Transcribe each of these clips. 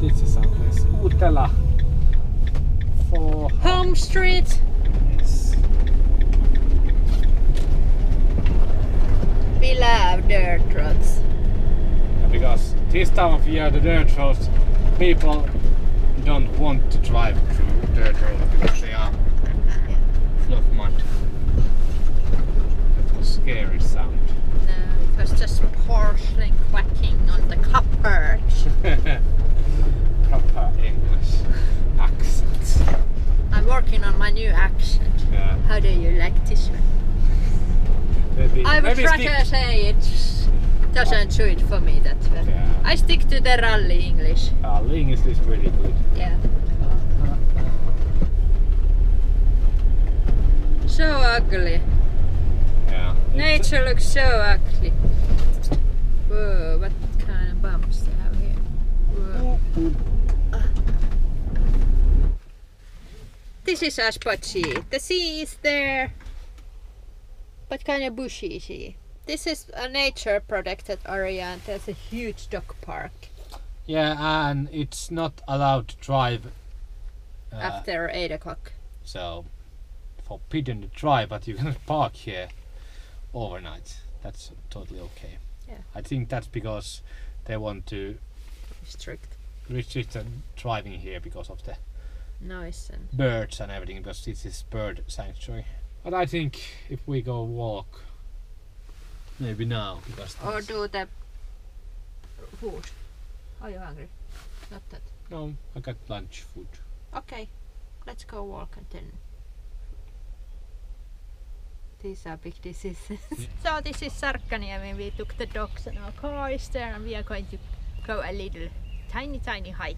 This is our place. Uutela. For Home Street. Yes. We love dirt roads. Because this time of year the dirt roads, people don't want to drive through dirt roads because they are full of mud. That was scary sound. No, it was just porcelain quacking on the cupboard. Proper English accent. I'm working on my new accent. Yeah. How do you like this one? I would rather say it doesn't suit for me that well. Yeah. I stick to the rally English. English is really good. Yeah. So ugly. Yeah. Nature looks so ugly. Whoa, what kind of bumps they have here? Whoa. This is a spot sea. The sea is there, but kind of bushy sea. This is a nature protected area and there's a huge dog park. Yeah, and it's not allowed to drive After 8 o'clock. So forbidden to drive, but you can park here overnight. That's totally okay. Yeah. I think that's because they want to restrict the driving here because of the noise and birds and everything, because this is bird sanctuary. But I think if we go walk, maybe now, because or do the food. Are you hungry? Not that. No, I got lunch food. Okay, let's go walk and then. These are big diseases. So this is Sarkkaniemi. We took the dogs and our car is there, and we are going to go a little tiny hike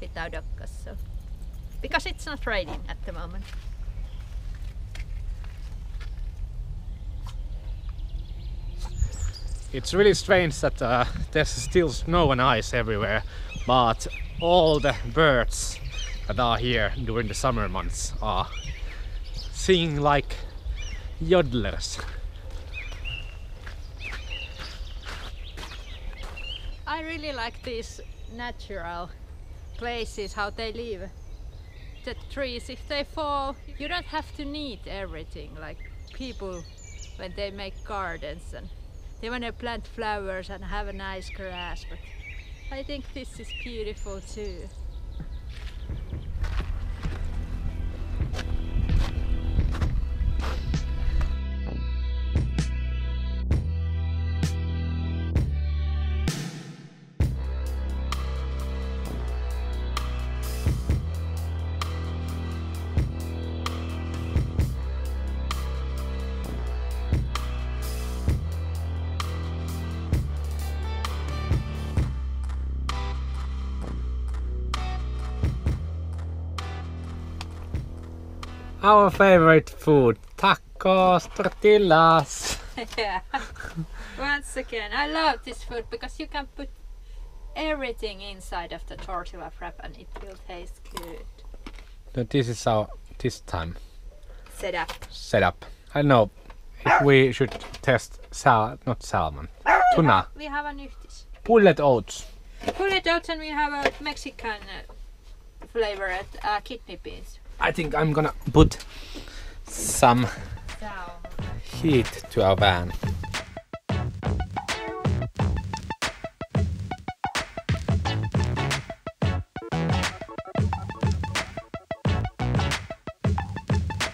with our doggos. So because it's not raining at the moment. It's really strange that there's still snow and ice everywhere, but all the birds that are here during the summer months are singing like yodelers. I really like these natural places, how they live. The trees, if they fall, you don't have to need everything like people when they make gardens and they want to plant flowers and have a nice grass, but I think this is beautiful too. Our favorite food, tacos, tortillas. Yeah. Once again, I love this food because you can put everything inside of the tortilla wrap and it will taste good. So this is our time Setup. I don't know if we should test not salmon, tuna. We have a nyhtis. Pulled oats. Pulled oats, and we have a Mexican flavored kidney beans. I think I'm gonna put some heat to our van.